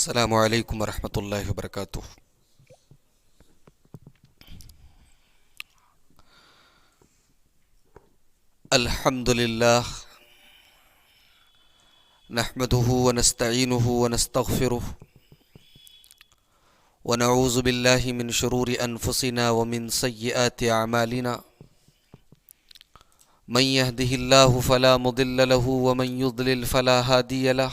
السلام علیکم ورحمۃ اللہ وبرکاتہ۔ الحمد للہ نحمده ونستعینه ونستغفره ونعوذ باللہ من شرور انفسنا ومن سیئات اعمالنا، من يهده الله فلا مضل له ومن يضلل فلا هادي له،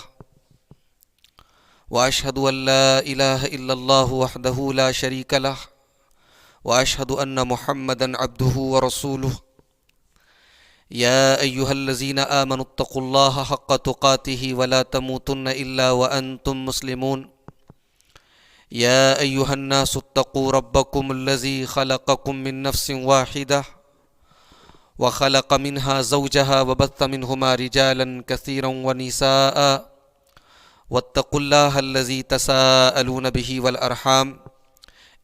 واشهد ان لا اله الا الله وحده لا شريك له، واشهد ان محمدا عبده ورسوله، يا ايها الذين امنوا اتقوا الله حق تقاته ولا تموتن الا وانتم مسلمون، يا ايها الناس اتقوا ربكم الذي خلقكم من نفس واحده وخلق منها زوجها وبث منهما رجالا كثيرا ونساء، واتقوا الله الذي تساءلون به والأرحام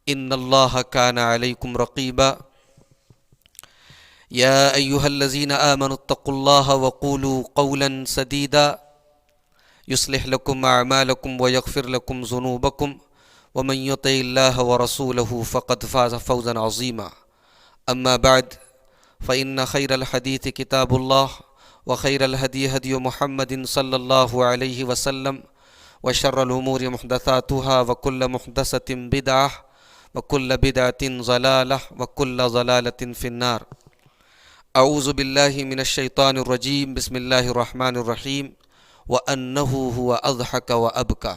إن الله كان عليكم رقيبا، يا أيها الذين آمنوا اتقوا الله وقولوا قولا سديدا يصلح لكم أعمالكم ويغفر لكم ذنوبكم، ومن يطع الله ورسوله فقد فاز فوزا عظيما، أما بعد فإن خير الحديث كتاب الله، وخير الهدي هدي محمد صلى الله عليه وسلم، وشر الأمور محدثاتها وكل محدثة بدعة وكل بدعة ضلالة وكل ضلالة في النار۔ اعوذ باللہ من الشیطان الرجیم، بسم اللہ الرحمن الرحیم، وَأَنَّهُ هُوَ أَضْحَكَ وَأَبْكَى۔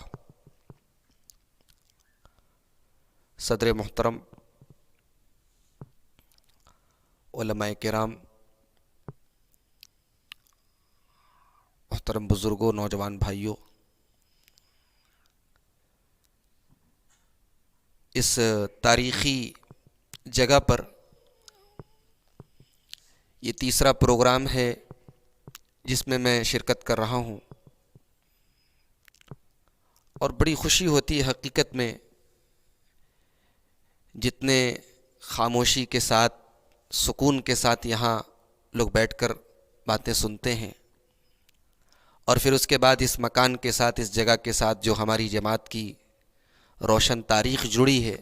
صدر محترم، علماء کرام، محترم بزرگوں، نوجوان بھائیوں، اس تاریخی جگہ پر یہ تیسرا پروگرام ہے جس میں میں شرکت کر رہا ہوں، اور بڑی خوشی ہوتی ہے حقیقت میں جتنے خاموشی کے ساتھ، سکون کے ساتھ یہاں لوگ بیٹھ کر باتیں سنتے ہیں، اور پھر اس کے بعد اس مکان کے ساتھ، اس جگہ کے ساتھ جو ہماری جماعت کی روشن تاریخ جڑی ہے،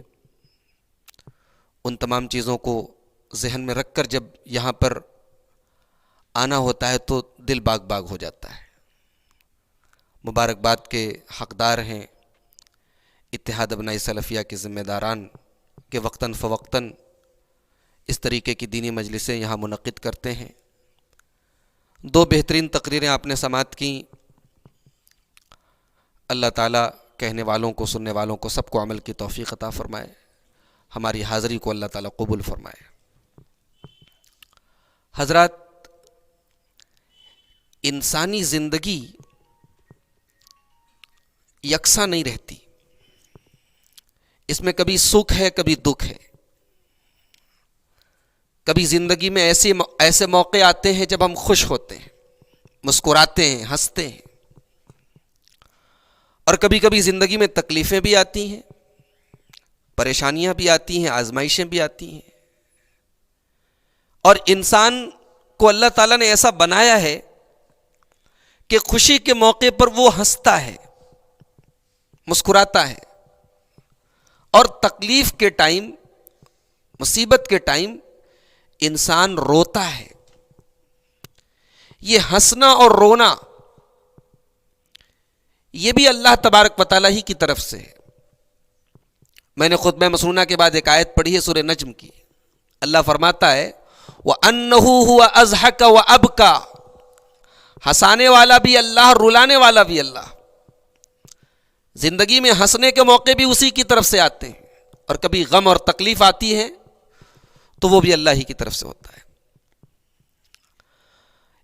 ان تمام چیزوں کو ذہن میں رکھ کر جب یہاں پر آنا ہوتا ہے تو دل باغ باغ ہو جاتا ہے۔ مبارکباد کے حقدار ہیں اتحاد ابناء سلفیہ کے ذمہ داران کہ وقتاً فوقتاً اس طریقے کی دینی مجلسیں یہاں منعقد کرتے ہیں۔ دو بہترین تقریریں آپ نے سماعت کیں، اللہ تعالیٰ کہنے والوں کو، سننے والوں کو، سب کو عمل کی توفیق عطا فرمائے، ہماری حاضری کو اللہ تعالیٰ قبول فرمائے۔ حضرات، انسانی زندگی یکساں نہیں رہتی، اس میں کبھی سکھ ہے، کبھی دکھ ہے۔ کبھی زندگی میں ایسے موقع آتے ہیں جب ہم خوش ہوتے ہیں، مسکراتے ہیں، ہنستے ہیں، اور کبھی کبھی زندگی میں تکلیفیں بھی آتی ہیں، پریشانیاں بھی آتی ہیں، آزمائشیں بھی آتی ہیں، اور انسان کو اللہ تعالیٰ نے ایسا بنایا ہے کہ خوشی کے موقع پر وہ ہنستا ہے، مسکراتا ہے، اور تکلیف کے ٹائم، مصیبت کے ٹائم انسان روتا ہے۔ یہ ہنسنا اور رونا یہ بھی اللہ تبارک و تعالیٰ ہی کی طرف سے ہے۔ میں نے خطبہ مسنونہ کے بعد ایک آیت پڑھی ہے سورہ نجم کی، اللہ فرماتا ہے وَأَنَّهُ هُوَ أَضْحَكَ وَأَبْكَى، ہنسانے والا بھی اللہ، رلانے والا بھی اللہ۔ زندگی میں ہنسنے کے موقع بھی اسی کی طرف سے آتے ہیں، اور کبھی غم اور تکلیف آتی ہے تو وہ بھی اللہ ہی کی طرف سے ہوتا ہے۔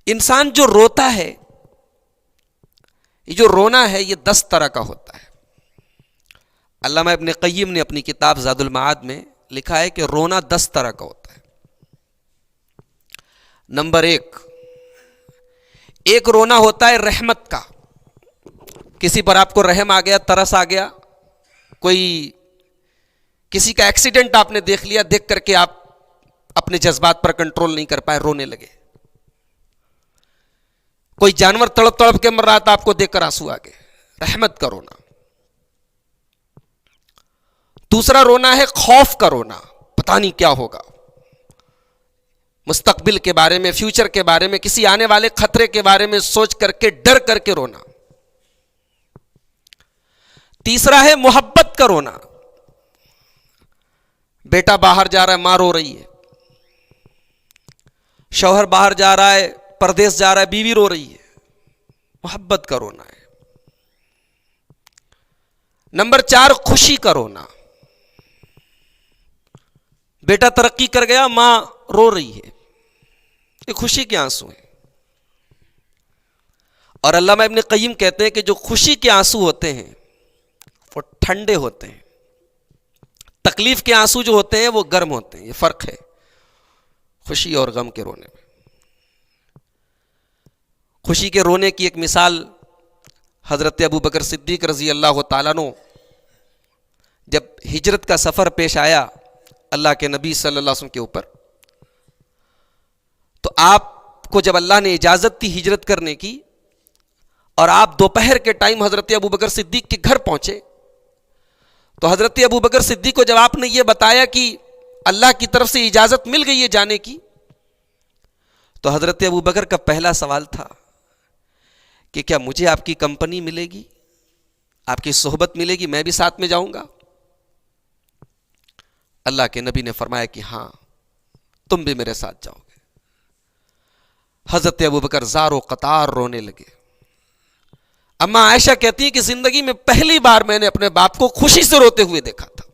انسان جو روتا ہے، یہ جو رونا ہے، یہ 10 طرح کا ہوتا ہے۔ علامہ ابن قیم نے اپنی کتاب زاد المعاد میں لکھا ہے کہ رونا 10 طرح کا ہوتا ہے۔ نمبر 1 رونا ہوتا ہے رحمت کا، کسی پر آپ کو رحم آ گیا، ترس آ گیا، کسی کا ایکسیڈنٹ آپ نے دیکھ لیا، دیکھ کر کے آپ اپنے جذبات پر کنٹرول نہیں کر پائے، رونے لگے۔ کوئی جانور تڑپ تڑپ کے مر رہا تھا، آپ کو دیکھ کر آنسو آ گئے، رحمت کا رونا۔ دوسرا رونا ہے خوف کا رونا، پتہ نہیں کیا ہوگا، مستقبل کے بارے میں، فیوچر کے بارے میں، کسی آنے والے خطرے کے بارے میں سوچ کر کے، ڈر کر کے رونا۔ تیسرا ہے محبت کا رونا، بیٹا باہر جا رہا ہے، ماں رو رہی ہے، شوہر باہر جا رہا ہے، پردیس جا رہا ہے، بیوی رو رہی ہے، محبت کا رونا ہے۔ نمبر 4 خوشی کا رونا، بیٹا ترقی کر گیا، ماں رو رہی ہے، یہ خوشی کے آنسو ہیں۔ اور علامہ ابن قیم کہتے ہیں کہ جو خوشی کے آنسو ہوتے ہیں وہ ٹھنڈے ہوتے ہیں، تکلیف کے آنسو جو ہوتے ہیں وہ گرم ہوتے ہیں۔ یہ فرق ہے خوشی اور غم کے رونے میں۔ خوشی کے رونے کی ایک مثال حضرت ابوبکر صدیق رضی اللہ تعالیٰ عنہ، جب ہجرت کا سفر پیش آیا اللہ کے نبی صلی اللہ علیہ وسلم کے اوپر، تو آپ کو جب اللہ نے اجازت دی ہجرت کرنے کی، اور آپ دوپہر کے ٹائم حضرت ابوبکر صدیق کے گھر پہنچے، تو حضرت ابوبکر صدیق کو جب آپ نے یہ بتایا کہ اللہ کی طرف سے اجازت مل گئی ہے جانے کی، تو حضرت ابوبکر کا پہلا سوال تھا کہ کیا مجھے آپ کی کمپنی ملے گی، آپ کی صحبت ملے گی، میں بھی ساتھ میں جاؤں گا؟ اللہ کے نبی نے فرمایا کہ ہاں، تم بھی میرے ساتھ جاؤ گے۔ حضرت ابوبکر زار و قطار رونے لگے۔ اما عائشہ کہتی ہیں کہ زندگی میں پہلی بار میں نے اپنے باپ کو خوشی سے روتے ہوئے دیکھا تھا۔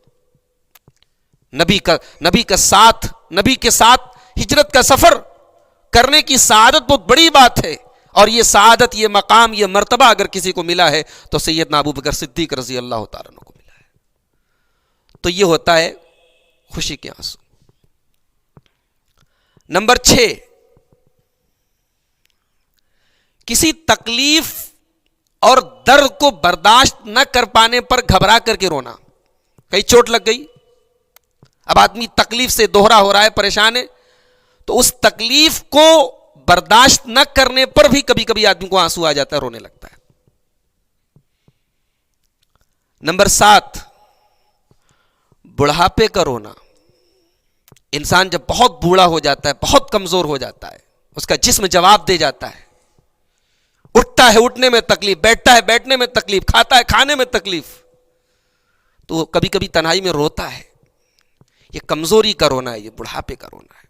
نبی کے ساتھ ہجرت کا سفر کرنے کی سعادت بہت بڑی بات ہے، اور یہ سعادت، یہ مقام، یہ مرتبہ اگر کسی کو ملا ہے تو سیدنا ابوبکر صدیق رضی اللہ تعالیٰ عنہ کو ملا ہے۔ تو یہ ہوتا ہے خوشی کے آنسو۔ نمبر 6، کسی تکلیف اور درد کو برداشت نہ کر پانے پر گھبرا کر کے رونا۔ کہیں چوٹ لگ گئی، اب آدمی تکلیف سے دوہرا ہو رہا ہے، پریشان ہے، تو اس تکلیف کو برداشت نہ کرنے پر بھی کبھی کبھی آدمی کو آنسو آ جاتا ہے، رونے لگتا ہے۔ نمبر 7، بڑھاپے کا رونا۔ انسان جب بہت بوڑھا ہو جاتا ہے، بہت کمزور ہو جاتا ہے، اس کا جسم جواب دے جاتا ہے، اٹھتا ہے اٹھنے میں تکلیف، بیٹھتا ہے بیٹھنے میں تکلیف، کھاتا ہے کھانے میں تکلیف، تو وہ کبھی کبھی تنہائی میں روتا ہے۔ یہ کمزوری کا رونا ہے، یہ بڑھاپے کا رونا ہے۔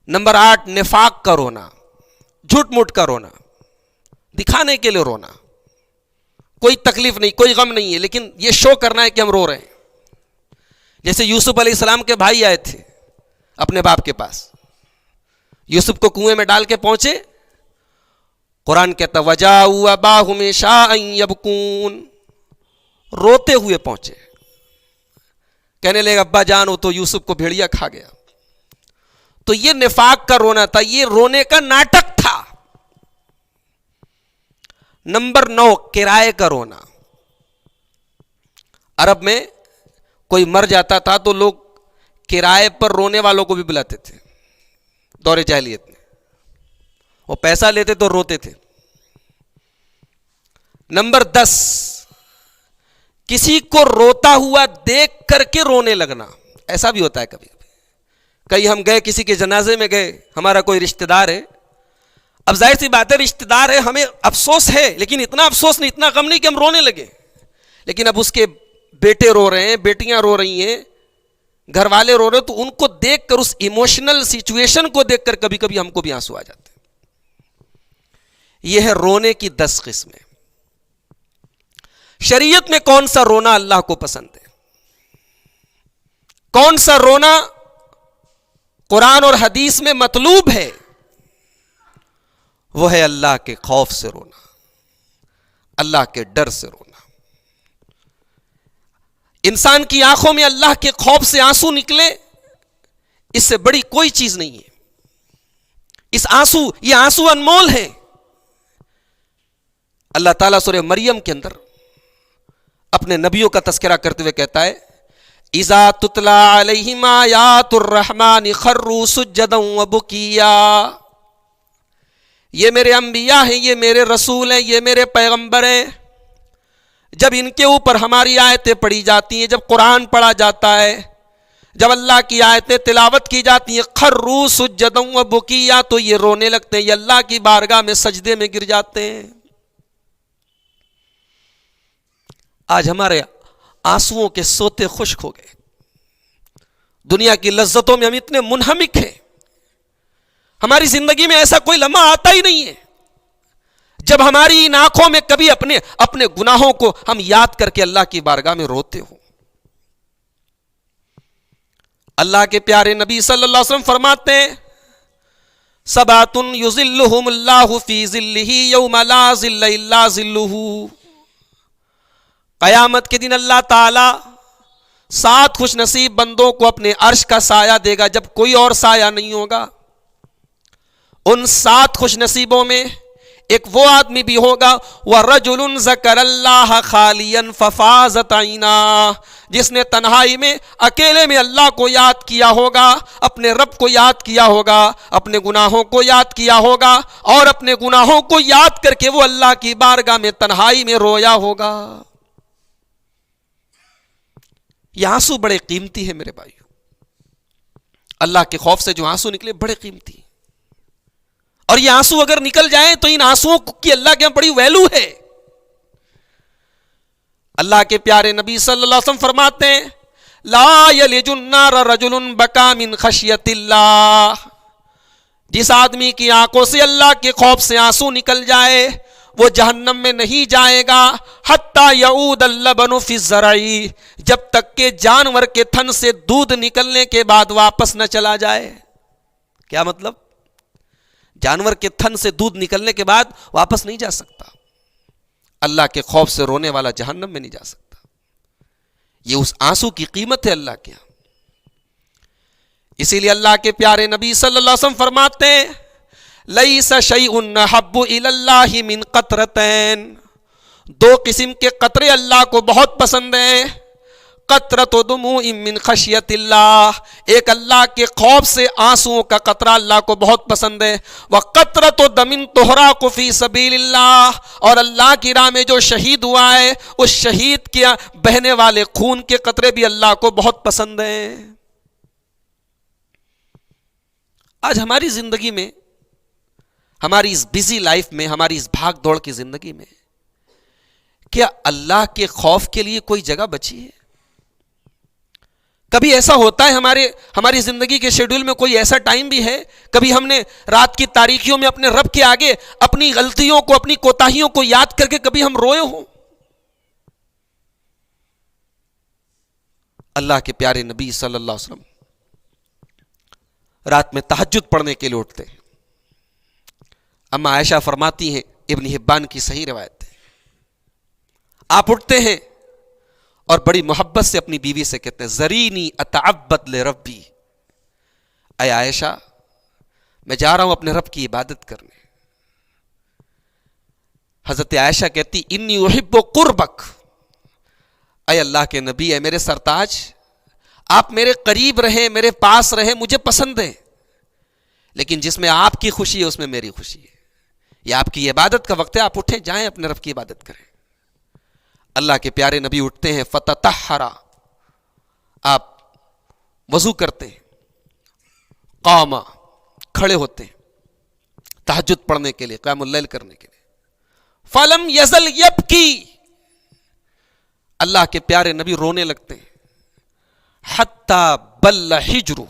نمبر 8، نفاق کا رونا، جھوٹ موٹ کا رونا، دکھانے کے لیے رونا، کوئی تکلیف نہیں، کوئی غم نہیں ہے، لیکن یہ شو کرنا ہے کہ ہم رو رہے ہیں۔ جیسے یوسف علیہ السلام کے بھائی آئے تھے اپنے باپ کے پاس، یوسف کو کنویں میں ڈال کے پہنچے، قرآن کہتا وَجَاءُوا أَبَاهُمْ عِشَاءً يَبْكُونَ، روتے ہوئے پہنچے، کہنے لگے ابا جان وہ تو یوسف کو بھیڑیا کھا گیا۔ تو یہ نفاق کا رونا تھا، یہ رونے کا ناٹک تھا۔ نمبر 9، کرائے کا رونا۔ عرب میں کوئی مر جاتا تھا تو لوگ کرائے پر رونے والوں کو بھی بلاتے تھے، دور جاہلیت میں وہ پیسہ لیتے تو روتے تھے۔ نمبر 10، کسی کو روتا ہوا دیکھ کر کے رونے لگنا۔ ایسا بھی ہوتا ہے کبھی کبھی، کہیں ہم گئے کسی کے جنازے میں گئے، ہمارا کوئی رشتہ دار ہے، اب ظاہر سی بات ہے رشتہ دار ہے، ہمیں افسوس ہے، لیکن اتنا افسوس نہیں، اتنا غم نہیں کہ ہم رونے لگے، لیکن اب اس کے بیٹے رو رہے ہیں، بیٹیاں رو رہی ہیں، گھر والے رو رہے ہیں، تو ان کو دیکھ کر، اس ایموشنل سچویشن کو دیکھ کر کبھی کبھی ہم کو بھی آنسو آ جاتے ہیں۔ یہ ہے رونے کی 10 قسمیں۔ شریعت میں کون سا رونا اللہ کو پسند ہے، کون سا رونا قرآن اور حدیث میں مطلوب ہے؟ وہ ہے اللہ کے خوف سے رونا، اللہ کے ڈر سے رونا۔ انسان کی آنکھوں میں اللہ کے خوف سے آنسو نکلے، اس سے بڑی کوئی چیز نہیں ہے۔ یہ آنسو انمول ہے۔ اللہ تعالیٰ سورہ مریم کے اندر اپنے نبیوں کا تذکرہ کرتے ہوئے کہتا ہے اذا تتلی علیہم آیات الرحمن خروا سجدا وبکیا، یہ میرے انبیاء ہیں، یہ میرے رسول ہیں، یہ میرے پیغمبر ہیں، جب ان کے اوپر ہماری آیتیں پڑھی جاتی ہیں، جب قرآن پڑھا جاتا ہے، جب اللہ کی آیتیں تلاوت کی جاتی ہیں، خروا سجدا و بکیا، تو یہ رونے لگتے ہیں، یہ اللہ کی بارگاہ میں سجدے میں گر جاتے ہیں۔ آج ہمارے آنسوؤں کے سوتے خشک ہو گئے، دنیا کی لذتوں میں ہم اتنے منہمک ہیں، ہماری زندگی میں ایسا کوئی لمحہ آتا ہی نہیں ہے جب ہماری ان آنکھوں میں کبھی اپنے گناہوں کو ہم یاد کر کے اللہ کی بارگاہ میں روتے ہوں۔ اللہ کے پیارے نبی صلی اللہ علیہ وسلم فرماتے ہیں، سبعۃ یظلھم اللہ فی ظلہ یوم لا ظل الا ظلہ، قیامت کے دن اللہ تعالی 7 خوش نصیب بندوں کو اپنے عرش کا سایہ دے گا جب کوئی اور سایہ نہیں ہوگا۔ ان 7 خوش نصیبوں میں ایک وہ آدمی بھی ہوگا، وَرَجُلٌ ذَكَرَ اللَّهَ خَالِيًا فَفَاضَتْ عَيْنَاهُ، جس نے تنہائی میں اکیلے میں اللہ کو یاد کیا ہوگا، اپنے رب کو یاد کیا ہوگا، اپنے گناہوں کو یاد کیا ہوگا، اور اپنے گناہوں کو یاد کر کے وہ اللہ کی بارگاہ میں تنہائی میں رویا ہوگا۔ یہ آنسو بڑے قیمتی ہیں میرے بھائیو، اللہ کے خوف سے جو آنسو نکلے بڑے قیمتی ہیں، اور یہ آنسو اگر نکل جائیں تو ان آنسوؤں کی اللہ کے یہاں بڑی ویلو ہے۔ اللہ کے پیارے نبی صلی اللہ علیہ وسلم فرماتے ہیں، لا یلج النار رجل بکا من خشیت اللہ، جس آدمی کی آنکھوں سے اللہ کے خوف سے آنسو نکل جائے وہ جہنم میں نہیں جائے گا، حتی یعود اللبن فی الزرع، جب تک کہ جانور کے تھن سے دودھ نکلنے کے بعد واپس نہ چلا جائے۔ کیا مطلب؟ جانور کے تھن سے دودھ نکلنے کے بعد واپس نہیں جا سکتا، اللہ کے خوف سے رونے والا جہنم میں نہیں جا سکتا۔ یہ اس آنسو کی قیمت ہے اللہ کے یہاں۔ اسی لیے اللہ کے پیارے نبی صلی اللہ علیہ وسلم فرماتے ہیں، لیس شیء احب الی اللہ من قطرتین، 2 قسم کے قطرے اللہ کو بہت پسند ہیں، قطرۃ دموع من خشیت اللہ، ایک اللہ کے خوف سے آنسوؤں کا قطرہ اللہ کو بہت پسند ہے، وقطرۃ دم تحرق فی سبیل اللہ، اور اللہ کی راہ میں جو شہید ہوا ہے اس شہید کے بہنے والے خون کے قطرے بھی اللہ کو بہت پسند ہیں۔ آج ہماری زندگی میں، ہماری اس بزی لائف میں، ہماری اس بھاگ دوڑ کی زندگی میں کیا اللہ کے خوف کے لیے کوئی جگہ بچی ہے؟ کبھی ایسا ہوتا ہے ہماری زندگی کے شیڈول میں کوئی ایسا ٹائم بھی ہے کبھی ہم نے رات کی تاریکیوں میں اپنے رب کے آگے اپنی غلطیوں کو، اپنی کوتاہیوں کو یاد کر کے کبھی ہم روئے ہوں؟ اللہ کے پیارے نبی صلی اللہ علیہ وسلم رات میں تہجد پڑھنے کے لیے اٹھتے ہیں۔ اما عائشہ فرماتی ہیں، ابن حبان کی صحیح روایت ہے، آپ اٹھتے ہیں اور بڑی محبت سے اپنی بیوی سے کہتے ہیں، ذرینی اتعبد لربی، اے عائشہ میں جا رہا ہوں اپنے رب کی عبادت کرنے۔ حضرت عائشہ کہتی، انی احب قربک، اے اللہ کے نبی، اے میرے سرتاج، آپ میرے قریب رہیں، میرے پاس رہیں، مجھے پسند ہے، لیکن جس میں آپ کی خوشی ہے اس میں میری خوشی ہے، یہ آپ کی عبادت کا وقت ہے، آپ اٹھیں جائیں اپنے رب کی عبادت کریں۔ اللہ کے پیارے نبی اٹھتے ہیں، فتطہرا، آپ وضو کرتے ہیں، قاما، کھڑے ہوتے ہیں تہجد پڑھنے کے لیے، قیام اللیل کرنے کے لیے، فلم یزل یبکی، اللہ کے پیارے نبی رونے لگتے ہیں، حتی بل حجرو،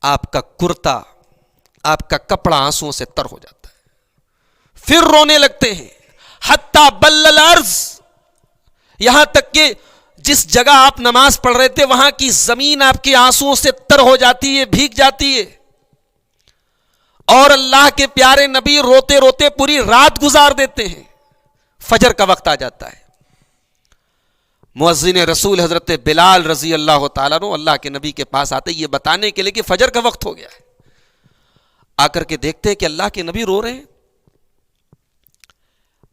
آپ کا کرتا، آپ کا کپڑا آنسوؤں سے تر ہو جاتا ہے، پھر رونے لگتے ہیں، حتی بل الارض، یہاں تک کہ جس جگہ آپ نماز پڑھ رہے تھے وہاں کی زمین آپ کے آنسوؤں سے تر ہو جاتی ہے، بھیگ جاتی ہے، اور اللہ کے پیارے نبی روتے روتے پوری رات گزار دیتے ہیں، فجر کا وقت آ جاتا ہے۔ مؤذن رسول حضرت بلال رضی اللہ تعالیٰ عنہ اللہ کے نبی کے پاس آتے یہ بتانے کے لیے کہ فجر کا وقت ہو گیا ہے، آ کر کے دیکھتے ہیں کہ اللہ کے نبی رو رہے ہیں۔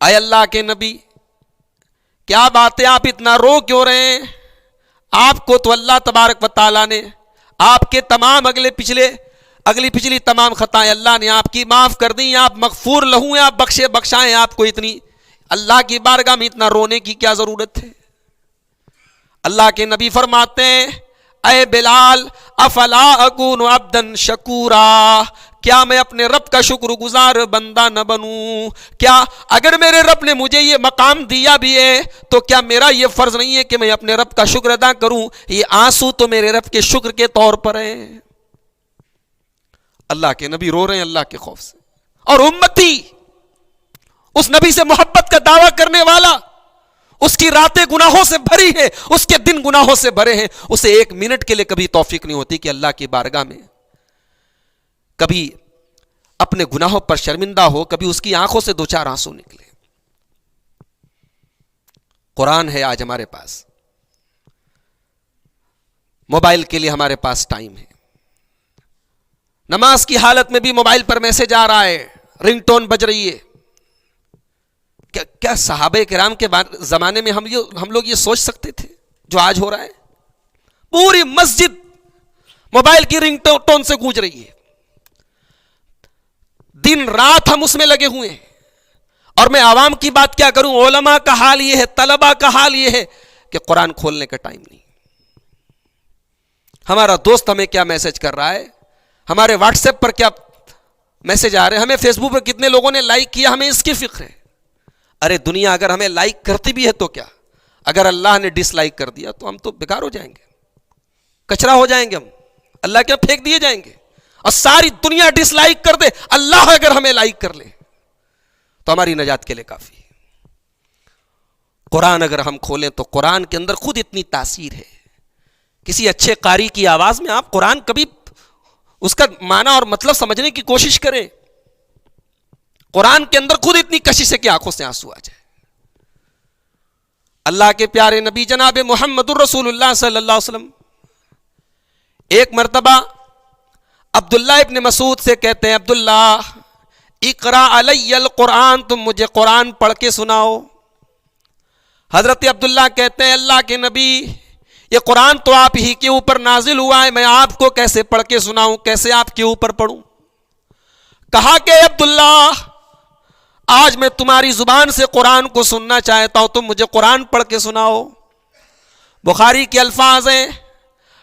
اے اللہ کے نبی، کیا بات ہے، آپ اتنا رو کیوں رہے ہیں؟ آپ کو تو اللہ تبارک و تعالیٰ نے آپ کے تمام اگلی پچھلی تمام خطائیں اللہ نے آپ کی معاف کر دی، آپ مغفور لہو ہیں، آپ بخشے بخشائیں، آپ کو اتنی اللہ کی بارگاہ میں اتنا رونے کی کیا ضرورت ہے؟ اللہ کے نبی فرماتے ہیں اے بلال افلا اکون عبدا شکورا، کیا میں اپنے رب کا شکر گزار بندہ نہ بنوں؟ کیا اگر میرے رب نے مجھے یہ مقام دیا بھی ہے تو کیا میرا یہ فرض نہیں ہے کہ میں اپنے رب کا شکر ادا کروں؟ یہ آنسو تو میرے رب کے شکر کے طور پر ہیں۔ اللہ کے نبی رو رہے ہیں اللہ کے خوف سے، اور امتی اس نبی سے محبت کا دعویٰ کرنے والا، اس کی راتیں گناہوں سے بھری ہے، اس کے دن گناہوں سے بھرے ہیں، اسے ایک منٹ کے لیے کبھی توفیق نہیں ہوتی کہ اللہ کی بارگاہ میں کبھی اپنے گناہوں پر شرمندہ ہو، کبھی اس کی آنکھوں سے دو چار آنسو نکلے۔ قرآن ہے آج ہمارے پاس، موبائل کے لیے ہمارے پاس ٹائم ہے، نماز کی حالت میں بھی موبائل پر میسج آ رہا ہے، رنگ ٹون بج رہی ہے۔ کیا صحابہ کرام کے زمانے میں ہم لوگ یہ سوچ سکتے تھے جو آج ہو رہا ہے؟ پوری مسجد موبائل کی رنگ ٹون سے گونج رہی ہے، دن رات ہم اس میں لگے ہوئے ہیں، اور میں عوام کی بات کیا کروں، علماء کا حال یہ ہے، طلباء کا حال یہ ہے کہ قرآن کھولنے کا ٹائم نہیں۔ ہمارا دوست ہمیں کیا میسج کر رہا ہے، ہمارے واٹس ایپ پر کیا میسج آ رہے ہیں، ہمیں فیس بک پر کتنے لوگوں نے لائک کیا، ہمیں اس کی فکر ہے۔ ارے دنیا اگر ہمیں لائک کرتی بھی ہے تو کیا، اگر اللہ نے ڈس لائک کر دیا تو ہم تو بیکار ہو جائیں گے، کچرا ہو جائیں گے، ہم اللہ کے پھینک دیے جائیں گے۔ اور ساری دنیا ڈس لائک کر دے، اللہ اگر ہمیں لائک کر لے تو ہماری نجات کے لیے کافی ہے۔ قرآن اگر ہم کھولیں تو قرآن کے اندر خود اتنی تاثیر ہے، کسی اچھے قاری کی آواز میں آپ قرآن کبھی اس کا معنی اور مطلب سمجھنے کی کوشش کریں، قرآن کے اندر خود اتنی کشش ہے کہ آنکھوں سے آنسو آ جائے۔ اللہ کے پیارے نبی جناب محمد الرسول اللہ صلی اللہ علیہ وسلم ایک مرتبہ عبداللہ ابن مسعود سے کہتے ہیں، عبداللہ اقرا علی القرآن، تم مجھے قرآن پڑھ کے سناؤ۔ حضرت عبداللہ کہتے ہیں اللہ کے نبی یہ قرآن تو آپ ہی کے اوپر نازل ہوا ہے، میں آپ کو کیسے پڑھ کے سناؤں، کیسے آپ کے اوپر پڑھوں؟ کہا کہ عبداللہ آج میں تمہاری زبان سے قرآن کو سننا چاہتا ہوں، تم مجھے قرآن پڑھ کے سناؤ۔ بخاری کے الفاظ ہیں،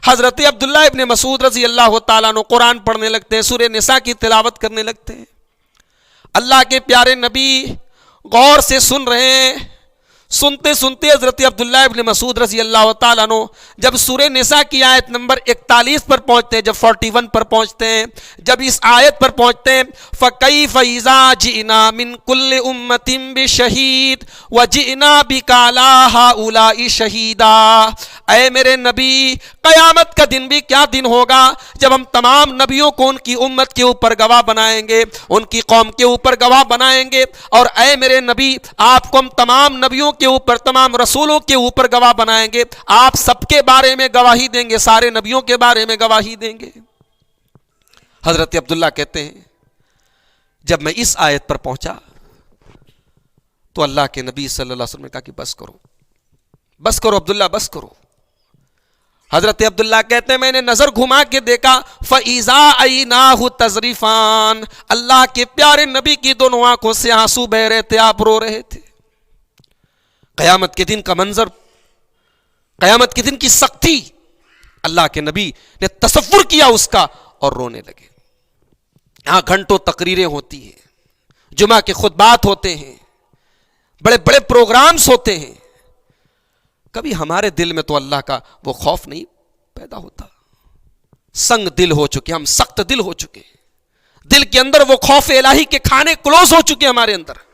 حضرت عبداللہ ابن مسعود رضی اللہ تعالیٰ عنہ قرآن پڑھنے لگتے ہیں، سورہ نساء کی تلاوت کرنے لگتے ہیں۔ اللہ کے پیارے نبی غور سے سن رہے ہیں، سنتے سنتے حضرت عبداللہ ابن مسعود رضی اللہ تعالیٰ عنہ جب سورہ نساء کی آیت نمبر 41 پر پہنچتے ہیں، جب 41 پر پہنچتے ہیں، جب اس آیت پر پہنچتے ہیں فَكَيْفَ إِذَا جِئْنَا مِن كُلِّ أُمَّةٍ بِشَهِيدٍ وَجِئْنَا بِكَ عَلَىٰ هَٰؤُلَاءِ شَهِيدًا۔ اے میرے نبی قیامت کا دن بھی کیا دن ہوگا جب ہم تمام نبیوں کو ان کی امت کے اوپر گواہ بنائیں گے، ان کی قوم کے اوپر گواہ بنائیں گے، اور اے میرے نبی آپ کو ہم تمام نبیوں کے اوپر، تمام رسولوں کے اوپر گواہ بنائیں گے، آپ سب کے بارے میں گواہی دیں گے، سارے نبیوں کے بارے میں گواہی دیں گے۔ حضرت عبداللہ کہتے ہیں جب میں اس آیت پر پہنچا تو اللہ کے نبی صلی اللہ علیہ وسلم نے کہا کہ بس کرو، بس کرو عبداللہ، بس کرو۔ حضرت عبداللہ کہتے ہیں میں نے نظر گھما کے دیکھا فَإِذَا عَيْنَاهُ تَذْرِفَانِ، اللہ کے پیارے نبی کی دونوں آنکھوں سے آنسو بہ رہے تھے، آپ رو رہے تھے۔ قیامت کے دن کا منظر، قیامت کے دن کی سختی اللہ کے نبی نے تصور کیا اس کا اور رونے لگے۔ یہاں گھنٹوں تقریریں ہوتی ہیں، جمعہ کے خطبات ہوتے ہیں، بڑے بڑے پروگرامز ہوتے ہیں، کبھی ہمارے دل میں تو اللہ کا وہ خوف نہیں پیدا ہوتا۔ سنگ دل ہو چکے، ہم سخت دل ہو چکے، دل کے اندر وہ خوف الہی کے کھانے کلوز ہو چکے، ہمارے اندر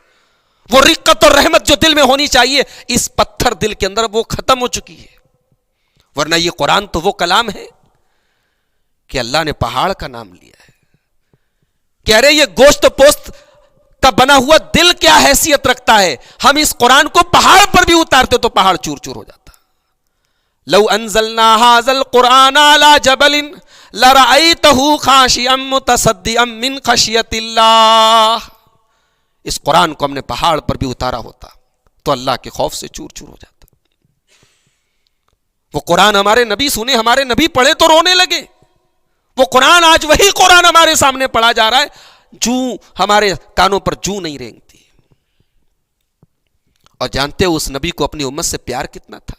وہ رقت اور رحمت جو دل میں ہونی چاہیے اس پتھر دل کے اندر وہ ختم ہو چکی ہے۔ ورنہ یہ قرآن تو وہ کلام ہے کہ اللہ نے پہاڑ کا نام لیا ہے، کہہ رہے یہ گوشت پوست کا بنا ہوا دل کیا حیثیت رکھتا ہے، ہم اس قرآن کو پہاڑ پر بھی اتارتے تو پہاڑ چور چور ہو جاتا۔ لو انزلنا هذا القرآن على جبل لرأيته خاشعا متصدعا من خشية الله، اس قرآن کو ہم نے پہاڑ پر بھی اتارا ہوتا تو اللہ کے خوف سے چور چور ہو جاتا۔ وہ قرآن ہمارے نبی سنے، ہمارے نبی پڑھے تو رونے لگے۔ وہ قرآن آج وہی قرآن ہمارے سامنے پڑھا جا رہا ہے، جو ہمارے کانوں پر جو نہیں رینگتی۔ اور جانتے ہو اس نبی کو اپنی امت سے پیار کتنا تھا.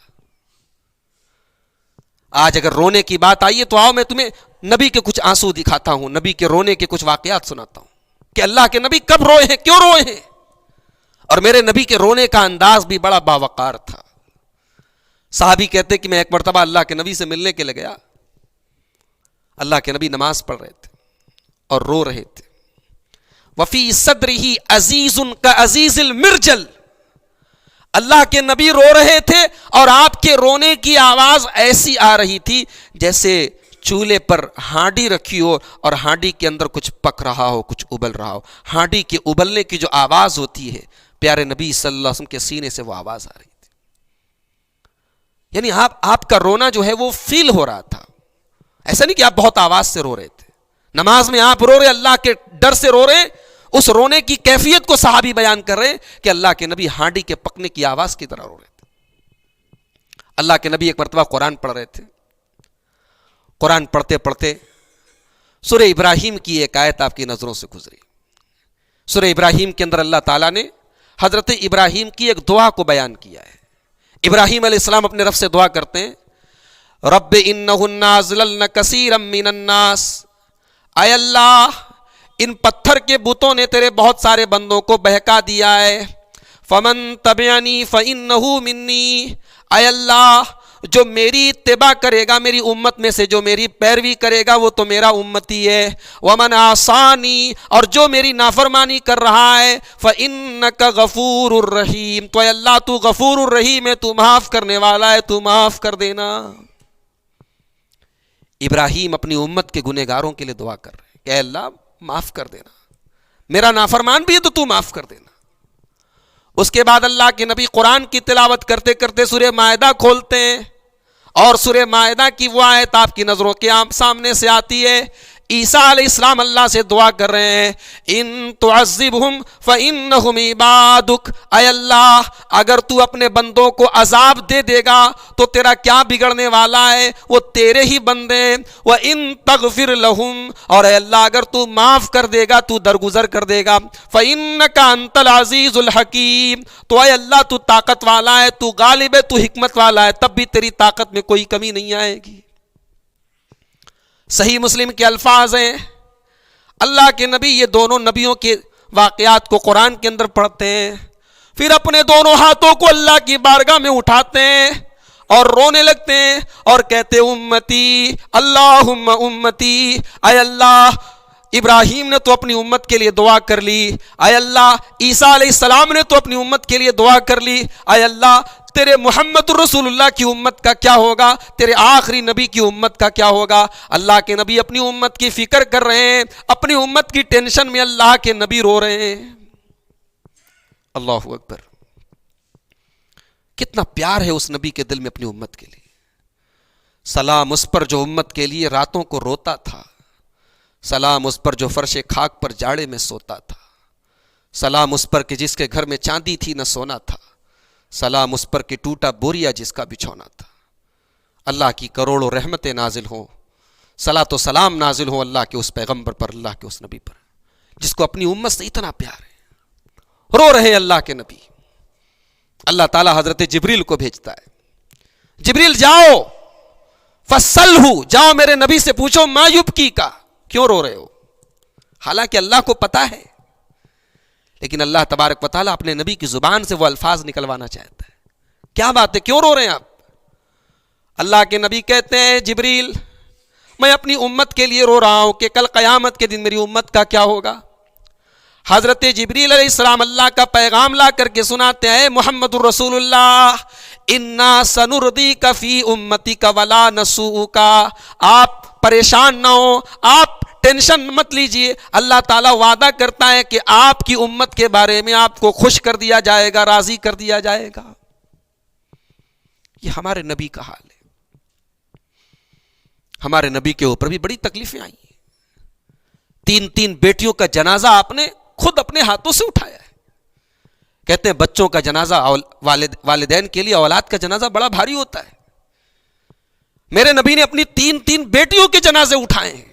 آج اگر رونے کی بات آئی ہے تو آؤ میں تمہیں نبی کے کچھ آنسو دکھاتا ہوں, نبی کے رونے کے کچھ واقعات سناتا ہوں کہ اللہ کے نبی کب روئے ہیں, کیوں روئے ہیں. اور میرے نبی کے رونے کا انداز بھی بڑا باوقار تھا. صحابی کہتے کہ میں ایک مرتبہ اللہ کے نبی سے ملنے کے لیے گیا. اللہ کے نبی نماز پڑھ رہے تھے اور رو رہے تھے. وفی صدرہ عزیز کعزیز المرجل, اللہ کے نبی رو رہے تھے اور آپ کے رونے کی آواز ایسی آ رہی تھی جیسے چولہے پر ہانڈی رکھی ہو اور ہانڈی کے اندر کچھ پک رہا ہو, کچھ ابل رہا ہو. ہانڈی کے ابلنے کی جو آواز ہوتی ہے, پیارے نبی صلی اللہ علیہ وسلم کے سینے سے وہ آواز آ رہی تھی. یعنی آپ کا رونا جو ہے وہ فیل ہو رہا تھا. ایسا نہیں کہ آپ بہت آواز سے رو رہے تھے. نماز میں آپ رو رہے, اللہ کے ڈر سے رو رہے. اس رونے کی کیفیت کو صحابی بیان کر رہے کہ اللہ کے نبی ہانڈی کے پکنے کی آواز کی طرح رو رہے تھے. اللہ کے نبی ایک مرتبہ قرآن پڑھ رہے تھے. قرآن پڑھتے پڑھتے سورہ ابراہیم کی ایک آیت آپ کی نظروں سے گزری. سورہ ابراہیم کے اندر اللہ تعالیٰ نے حضرت ابراہیم کی ایک دعا کو بیان کیا ہے. ابراہیم علیہ السلام اپنے رب سے دعا کرتے ہیں, رب انہن اضللن کثیرا من الناس, اے اللہ ان پتھر کے بتوں نے تیرے بہت سارے بندوں کو بہکا دیا ہے. فمن تبعنی فانہ منی, اے اللہ جو میری اتباع کرے گا, میری امت میں سے جو میری پیروی کرے گا وہ تو میرا امتی ہے. ومن عصانی, اور جو میری نافرمانی کر رہا ہے, فانک غفور الرحیم, تو اے اللہ تو غفور الرحیم ہے, تو معاف کرنے والا ہے, تو معاف کر دینا. ابراہیم اپنی امت کے گنہگاروں کے لیے دعا کر رہے ہیں کہ اے اللہ معاف کر دینا, میرا نافرمان بھی ہے تو معاف کر دینا. اس کے بعد اللہ کے نبی قرآن کی تلاوت کرتے کرتے سورہ مائدہ کھولتے ہیں اور سورہ مائدہ کی وہ آیت آپ کی نظروں کے سامنے سے آتی ہے. عیسیٰ علیہ السلام اللہ سے دعا کر رہے ہیں, ان تعذبہم فانہم عبادک, اے اللہ اگر تو اپنے بندوں کو عذاب دے دے گا تو تیرا کیا بگڑنے والا ہے, وہ تیرے ہی بندے ہیں. وان تغفر لہم, اور اے اللہ اگر تو معاف کر دے گا, تو درگزر کر دے گا, فانک انت العزیز الحکیم, تو اے اللہ تو طاقت والا ہے, تو غالب ہے, تو حکمت والا ہے, تب بھی تیری طاقت میں کوئی کمی نہیں آئے گی. صحیح مسلم کے الفاظ ہیں. اللہ کے نبی یہ دونوں نبیوں کے واقعات کو قرآن کے اندر پڑھتے ہیں, پھر اپنے دونوں ہاتھوں کو اللہ کی بارگاہ میں اٹھاتے ہیں اور رونے لگتے ہیں اور کہتے امتی اللہم امتی, اے اللہ ابراہیم نے تو اپنی امت کے لیے دعا کر لی, اے اللہ عیسیٰ علیہ السلام نے تو اپنی امت کے لیے دعا کر لی, اے اللہ تیرے محمد الرسول اللہ کی امت کا کیا ہوگا, تیرے آخری نبی کی امت کا کیا ہوگا. اللہ کے نبی اپنی امت کی فکر کر رہے ہیں, اپنی امت کی ٹینشن میں اللہ کے نبی رو رہے ہیں. اللہ اکبر, کتنا پیار ہے اس نبی کے دل میں اپنی امت کے لیے. سلام اس پر جو امت کے لیے راتوں کو روتا تھا, سلام اس پر جو فرش خاک پر جاڑے میں سوتا تھا, سلام اس پر کہ جس کے گھر میں چاندی تھی نہ سونا تھا, سلام اس پر کہ ٹوٹا بوریا جس کا بچھونا تھا. اللہ کی کروڑوں رحمتیں نازل ہوں, صلاۃ و سلام نازل ہوں اللہ کے اس پیغمبر پر, اللہ کے اس نبی پر جس کو اپنی امت سے اتنا پیار ہے. رو رہے اللہ کے نبی. اللہ تعالیٰ حضرت جبریل کو بھیجتا ہے, جبریل جاؤ فسلہ, جاؤ میرے نبی سے پوچھو ما یبکی کا, کیوں رو رہے ہو. حالانکہ اللہ کو پتا ہے, لیکن اللہ تبارک و تعالیٰ اپنے نبی کی زبان سے وہ الفاظ نکلوانا چاہتا ہے. کیا بات ہے, کیوں رو رہے ہیں آپ. اللہ کے نبی کہتے ہیں جبریل میں اپنی امت کے لیے رو رہا ہوں کہ کل قیامت کے دن میری امت کا کیا ہوگا. حضرت جبریل علیہ السلام اللہ کا پیغام لا کر کے سناتے ہیں محمد الرسول اللہ انا سنردیک فی امتک ولا نسوءک, آپ پریشان نہ ہو, آپ ٹینشن مت لیجئے, اللہ تعالیٰ وعدہ کرتا ہے کہ آپ کی امت کے بارے میں آپ کو خوش کر دیا جائے گا, راضی کر دیا جائے گا. یہ ہمارے نبی کا حال ہے. ہمارے نبی کے اوپر بھی بڑی تکلیفیں آئی ہیں. 3 بیٹیوں کا جنازہ آپ نے خود اپنے ہاتھوں سے اٹھایا ہے. کہتے ہیں بچوں کا جنازہ والدین کے لیے اولاد کا جنازہ بڑا بھاری ہوتا ہے. میرے نبی نے اپنی 3 بیٹیوں کے جنازے اٹھائے ہیں.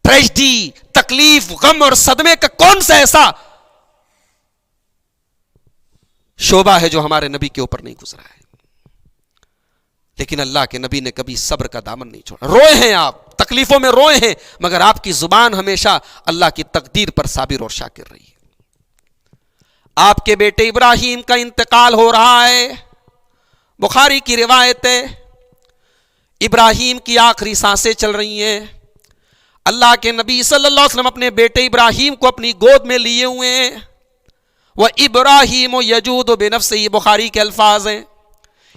ٹریجڈی, تکلیف, غم اور صدمے کا کون سا ایسا شعبہ ہے جو ہمارے نبی کے اوپر نہیں گزرا ہے. لیکن اللہ کے نبی نے کبھی صبر کا دامن نہیں چھوڑا. روئے ہیں آپ, تکلیفوں میں روئے ہیں, مگر آپ کی زبان ہمیشہ اللہ کی تقدیر پر صابر اور شاکر رہی ہے. آپ کے بیٹے ابراہیم کا انتقال ہو رہا ہے. بخاری کی روایت ہے, ابراہیم کی آخری سانسیں چل رہی ہیں. اللہ کے نبی صلی اللہ علیہ وسلم اپنے بیٹے ابراہیم کو اپنی گود میں لیے ہوئے ہیں. وہ ابراہیم و یجود و بنفسہ, یہ بخاری کے الفاظ ہیں.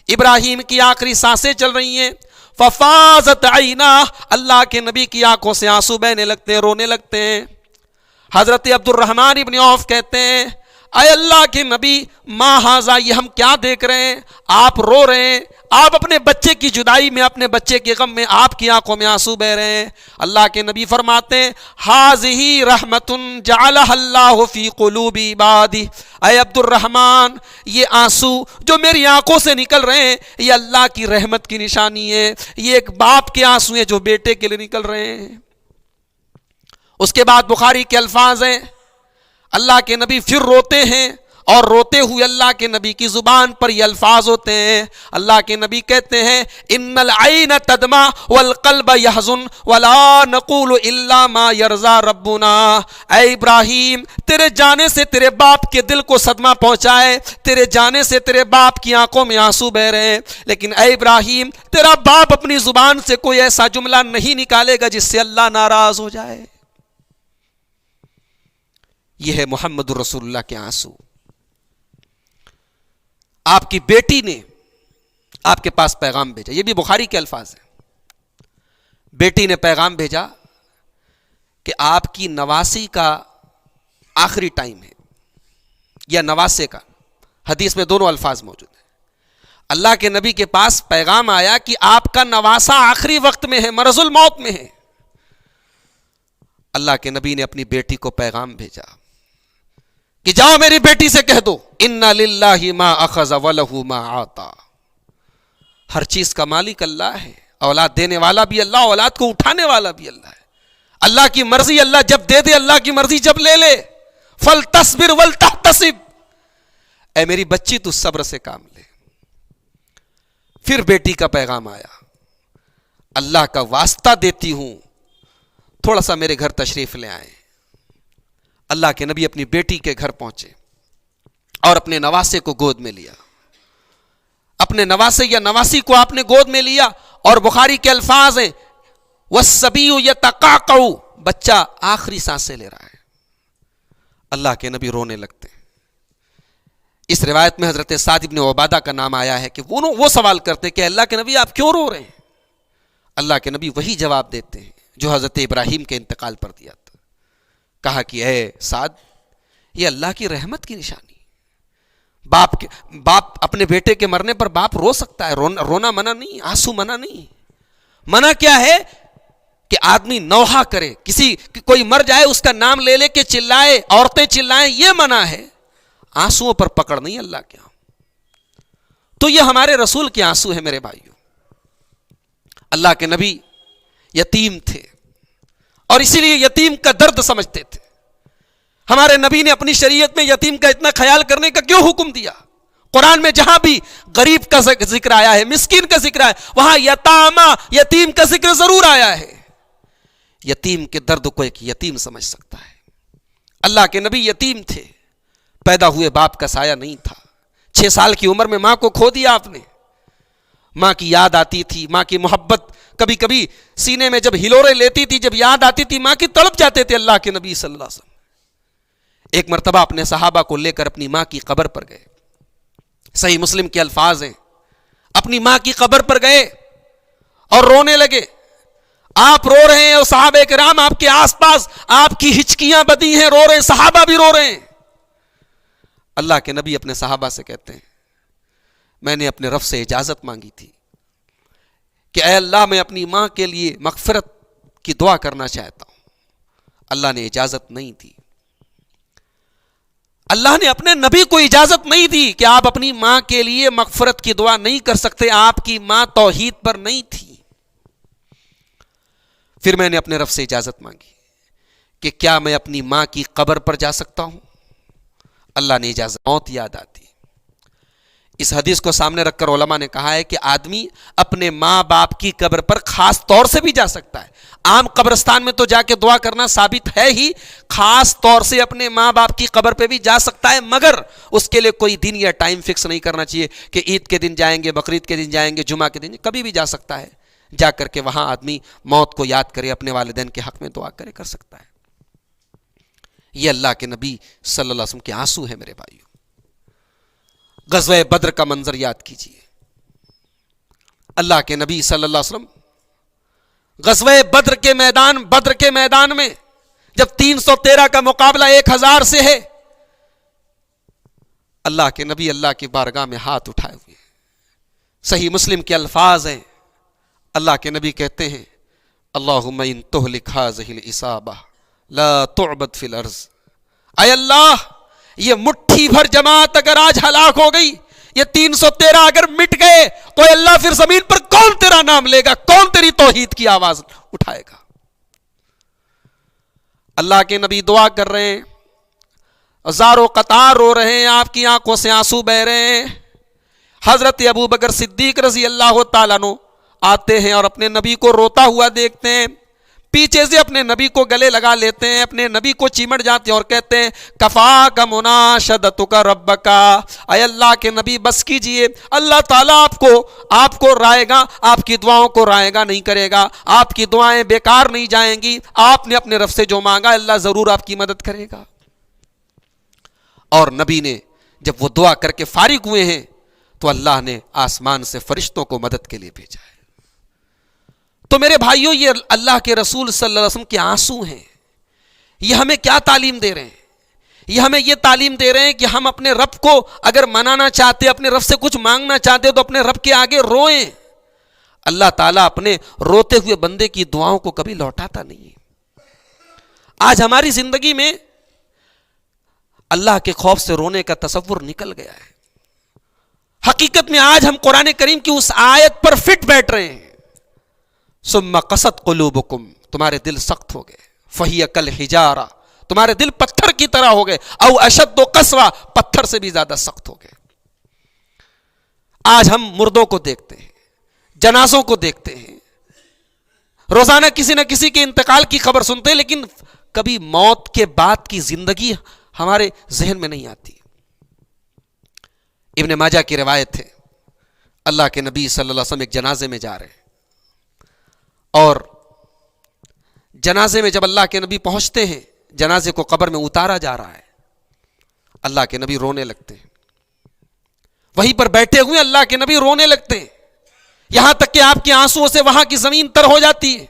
ابراہیم کی آخری سانسیں چل رہی ہیں. ففاضت عینا, اللہ کے نبی کی آنکھوں سے آنسو بہنے لگتے ہیں, رونے لگتے ہیں. حضرت عبد الرحمن ابن عوف کہتے ہیں, اے اللہ کے نبی, ما ھذا, یہ ہم کیا دیکھ رہے ہیں, آپ رو رہے ہیں, آپ اپنے بچے کی جدائی میں, اپنے بچے کے غم میں آپ کی آنکھوں میں آنسو بہ رہے ہیں. اللہ کے نبی فرماتے ہیں, ھذہ رحمت جعلھا اللہ فی قلوب عبادہ, اے عبد الرحمن, یہ آنسو جو میری آنکھوں سے نکل رہے ہیں یہ اللہ کی رحمت کی نشانی ہے. یہ ایک باپ کے آنسو ہیں جو بیٹے کے لیے نکل رہے ہیں. اس کے بعد بخاری کے الفاظ ہیں, اللہ کے نبی پھر روتے ہیں, اور روتے ہوئے اللہ کے نبی کی زبان پر یہ الفاظ ہوتے ہیں. اللہ کے نبی کہتے ہیں, ان العین تدمع والقلب یحزن ولا نقول الا ما یرضی ربنا. اے ابراہیم, تیرے جانے سے تیرے باپ کے دل کو صدمہ پہنچا ہے, تیرے جانے سے تیرے باپ کی آنکھوں میں آنسو بہ رہے ہیں, لیکن اے ابراہیم, تیرا باپ اپنی زبان سے کوئی ایسا جملہ نہیں نکالے گا جس سے اللہ ناراض ہو جائے. یہ ہے محمد رسول اللہ کے آنسو. آپ کی بیٹی نے آپ کے پاس پیغام بھیجا, یہ بھی بخاری کے الفاظ ہیں. بیٹی نے پیغام بھیجا کہ آپ کی نواسی کا آخری ٹائم ہے, یا نواسے کا, حدیث میں دونوں الفاظ موجود ہیں. اللہ کے نبی کے پاس پیغام آیا کہ آپ کا نواسا آخری وقت میں ہے, مرض الموت میں ہے. اللہ کے نبی نے اپنی بیٹی کو پیغام بھیجا کہ جاؤ میری بیٹی سے کہہ دو, اِنَّ لِلَّهِ مَا أَخَذَ وَلَهُ مَا عَطَى. ہر چیز کا مالک اللہ ہے, اولاد دینے والا بھی اللہ, اولاد کو اٹھانے والا بھی اللہ ہے. اللہ کی مرضی اللہ جب دے دے, اللہ کی مرضی جب لے لے. فَلْتَصْبِرْ وَلْتَحْتَسِبْ, اے میری بچی تو صبر سے کام لے. پھر بیٹی کا پیغام آیا, اللہ کا واسطہ دیتی ہوں تھوڑا سا میرے گھر تشریف لے آئیں. اللہ کے نبی اپنی بیٹی کے گھر پہنچے اور اپنے نواسے کو گود میں لیا. اپنے نواسے یا نواسی کو آپ نے گود میں لیا, اور بخاری کے الفاظ ہیں, وَالصَّبِيُّ يَتَقَعْقَعُ, بچہ آخری سانسیں لے رہا ہے. اللہ کے نبی رونے لگتے ہیں. اس روایت میں حضرت سعد بن عبادہ کا نام آیا ہے کہ وہ سوال کرتے کہ اللہ کے نبی آپ کیوں رو رہے ہیں. اللہ کے نبی وہی جواب دیتے ہیں جو حضرت ابراہیم کے انتقال پر دیا تھا. کہا کہ اے سعد, یہ اللہ کی رحمت کی نشانی. باپ اپنے بیٹے کے مرنے پر باپ رو سکتا ہے, رونا منع نہیں, آنسو منع نہیں. منع کیا ہے کہ آدمی نوحہ کرے, کوئی مر جائے اس کا نام لے لے کے چلائے, عورتیں چلائیں, یہ منع ہے. آنسوؤں پر پکڑ نہیں اللہ کے ہاں. تو یہ ہمارے رسول کے آنسو ہیں میرے بھائیوں. اللہ کے نبی یتیم تھے, اور اسی لیے یتیم کا درد سمجھتے تھے. ہمارے نبی نے اپنی شریعت میں یتیم کا اتنا خیال کرنے کا کیوں حکم دیا؟ قرآن میں جہاں بھی غریب کا ذکر آیا ہے, مسکین کا ذکر آیا ہے, وہاں یتامہ, یتیم کا ذکر ضرور آیا ہے. یتیم کے درد کو ایک یتیم سمجھ سکتا ہے. اللہ کے نبی یتیم تھے, پیدا ہوئے باپ کا سایہ نہیں تھا. 6 سال کی عمر میں ماں کو کھو دیا آپ نے. ماں کی یاد آتی تھی, ماں کی محبت کبھی کبھی سینے میں جب ہلورے لیتی تھی, جب یاد آتی تھی ماں کی, تڑپ جاتے تھے اللہ کے نبی صلی اللہ علیہ وسلم. ایک مرتبہ اپنے صحابہ کو لے کر اپنی ماں کی قبر پر گئے. صحیح مسلم کے الفاظ ہیں, اپنی ماں کی قبر پر گئے اور رونے لگے. آپ رو رہے ہیں اور صحابہ کرام آپ کے آس پاس, آپ کی ہچکیاں بدی ہیں, رو رہے ہیں, صحابہ بھی رو رہے ہیں. اللہ کے نبی اپنے صحابہ سے کہتے ہیں, میں نے اپنے رب سے اجازت مانگی تھی کہ اے اللہ میں اپنی ماں کے لیے مغفرت کی دعا کرنا چاہتا ہوں. اللہ نے اجازت نہیں دی. اللہ نے اپنے نبی کو اجازت نہیں دی کہ آپ اپنی ماں کے لیے مغفرت کی دعا نہیں کر سکتے. آپ کی ماں توحید پر نہیں تھی. پھر میں نے اپنے رب سے اجازت مانگی کہ کیا میں اپنی ماں کی قبر پر جا سکتا ہوں؟ اللہ نے اجازت. موت یاد آتی, اس حدیث کو سامنے رکھ کر علماء نے کہا ہے کہ آدمی اپنے ماں باپ کی قبر پر خاص طور سے بھی جا سکتا ہے. عام قبرستان میں تو جا کے دعا کرنا ثابت ہے ہی, خاص طور سے اپنے ماں باپ کی قبر پہ بھی جا سکتا ہے, مگر اس کے لیے کوئی دن یا ٹائم فکس نہیں کرنا چاہیے کہ عید کے دن جائیں گے, بقرعید کے دن جائیں گے, جمعہ کے دن, کبھی بھی جا سکتا ہے. جا کر کے وہاں آدمی موت کو یاد کرے, اپنے والدین کے حق میں دعا کرے, کر سکتا ہے. یہ اللہ کے نبی صلی اللہ علیہ وسلم کے آنسو ہیں میرے بھائیو. غزوہ بدر کا منظر یاد کیجئے. اللہ کے نبی صلی اللہ علیہ وسلم غزوہ بدر کے میدان میں جب 313 کا مقابلہ 1000 سے ہے, اللہ کے نبی اللہ کی بارگاہ میں ہاتھ اٹھائے ہوئے. صحیح مسلم کے الفاظ ہیں, اللہ کے نبی کہتے ہیں اللہم ان تہلک ہذہ العصابہ لا تعبد فی الارض. اے اللہ, یہ مٹھی بھر جماعت اگر آج ہلاک ہو گئی, یہ 313 اگر مٹ گئے, تو اللہ پھر زمین پر کون تیرا نام لے گا, کون تیری توحید کی آواز اٹھائے گا. اللہ کے نبی دعا کر رہے ہیں, ہزاروں قطار رو رہے ہیں, آپ کی آنکھوں سے آنسو بہ رہے ہیں. حضرت ابو بکر صدیق رضی اللہ تعالیٰ عنہ آتے ہیں اور اپنے نبی کو روتا ہوا دیکھتے ہیں, پیچھے سے اپنے نبی کو گلے لگا لیتے ہیں, اپنے نبی کو چیمٹ جاتے ہیں اور کہتے ہیں کفاک مناشدتک ربک. اے اللہ کے نبی بس کیجئے, اللہ تعالیٰ آپ کو رائے گا, آپ کی دعاؤں کو رائے گا نہیں کرے گا, آپ کی دعائیں بیکار نہیں جائیں گی, آپ نے اپنے رب سے جو مانگا اللہ ضرور آپ کی مدد کرے گا. اور نبی نے جب وہ دعا کر کے فارغ ہوئے ہیں تو اللہ نے آسمان سے فرشتوں کو مدد کے لیے بھیجا ہے. تو میرے بھائیوں, یہ اللہ کے رسول صلی اللہ علیہ وسلم کے آنسو ہیں. یہ ہمیں کیا تعلیم دے رہے ہیں؟ یہ ہمیں یہ تعلیم دے رہے ہیں کہ ہم اپنے رب کو اگر منانا چاہتے, اپنے رب سے کچھ مانگنا چاہتے تو اپنے رب کے آگے روئیں. اللہ تعالیٰ اپنے روتے ہوئے بندے کی دعاؤں کو کبھی لوٹاتا نہیں ہے. آج ہماری زندگی میں اللہ کے خوف سے رونے کا تصور نکل گیا ہے. حقیقت میں آج ہم قرآن کریم کی اس آیت پر فٹ بیٹھ رہے ہیں, ثم قست قلوبکم, تمہارے دل سخت ہو گئے, فہی کالحجارہ, تمہارے دل پتھر کی طرح ہو گئے, او اشد قسوہ, پتھر سے بھی زیادہ سخت ہو گئے. آج ہم مردوں کو دیکھتے ہیں, جنازوں کو دیکھتے ہیں, روزانہ کسی نہ کسی کے انتقال کی خبر سنتے ہیں, لیکن کبھی موت کے بعد کی زندگی ہمارے ذہن میں نہیں آتی. ابن ماجہ کی روایت ہے, اللہ کے نبی صلی اللہ علیہ وسلم ایک جنازے میں جا رہے ہیں, اور جنازے میں جب اللہ کے نبی پہنچتے ہیں, جنازے کو قبر میں اتارا جا رہا ہے, اللہ کے نبی رونے لگتے ہیں. وہیں پر بیٹھے ہوئے اللہ کے نبی رونے لگتے ہیں, یہاں تک کہ آپ کے آنسوؤں سے وہاں کی زمین تر ہو جاتی ہے.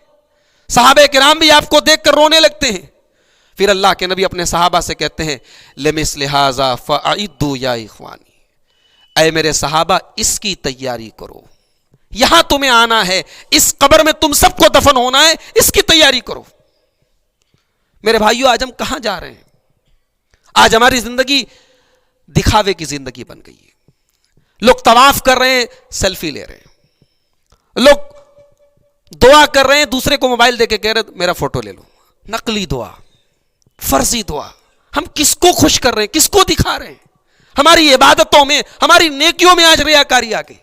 صحابہ کرام بھی آپ کو دیکھ کر رونے لگتے ہیں. پھر اللہ کے نبی اپنے صحابہ سے کہتے ہیں لمثل ھذا فاعدوا یا اخوانی, اے میرے صحابہ اس کی تیاری کرو, یہاں تمہیں آنا ہے, اس قبر میں تم سب کو دفن ہونا ہے, اس کی تیاری کرو. میرے بھائیو, آج ہم کہاں جا رہے ہیں؟ آج ہماری زندگی دکھاوے کی زندگی بن گئی ہے. لوگ طواف کر رہے ہیں, سیلفی لے رہے ہیں. لوگ دعا کر رہے ہیں, دوسرے کو موبائل دے کے کہہ رہے میرا فوٹو لے لو. نقلی دعا, فرضی دعا. ہم کس کو خوش کر رہے ہیں, کس کو دکھا رہے ہیں؟ ہماری عبادتوں میں, ہماری نیکیوں میں آج ریاکاری آ گئی.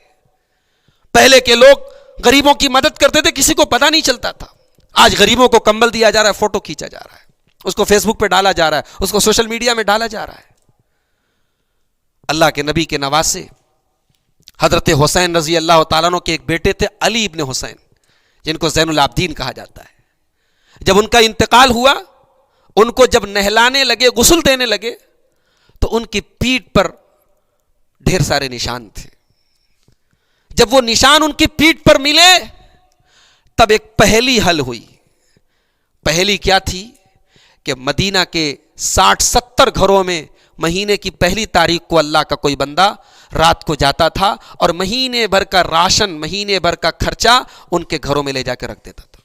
پہلے کے لوگ غریبوں کی مدد کرتے تھے, کسی کو پتہ نہیں چلتا تھا. آج غریبوں کو کمبل دیا جا رہا ہے, فوٹو کھینچا جا رہا ہے, اس کو فیس بک پہ ڈالا جا رہا ہے, اس کو سوشل میڈیا میں ڈالا جا رہا ہے. اللہ کے نبی کے نواسے حضرت حسین رضی اللہ تعالیٰ عنہ کے ایک بیٹے تھے, علی ابن حسین, جن کو زین العابدین کہا جاتا ہے. جب ان کا انتقال ہوا, ان کو جب نہلانے لگے, غسل دینے لگے, تو ان کی پیٹھ پر ڈھیر سارے نشان تھے. جب وہ نشان ان کی پیٹھ پر ملے, تب ایک پہلی حل ہوئی. پہلی کیا تھی کہ مدینہ کے 60-70 گھروں میں مہینے کی پہلی تاریخ کو اللہ کا کوئی بندہ رات کو جاتا تھا اور مہینے بھر کا راشن, مہینے بھر کا خرچہ ان کے گھروں میں لے جا کے رکھ دیتا تھا.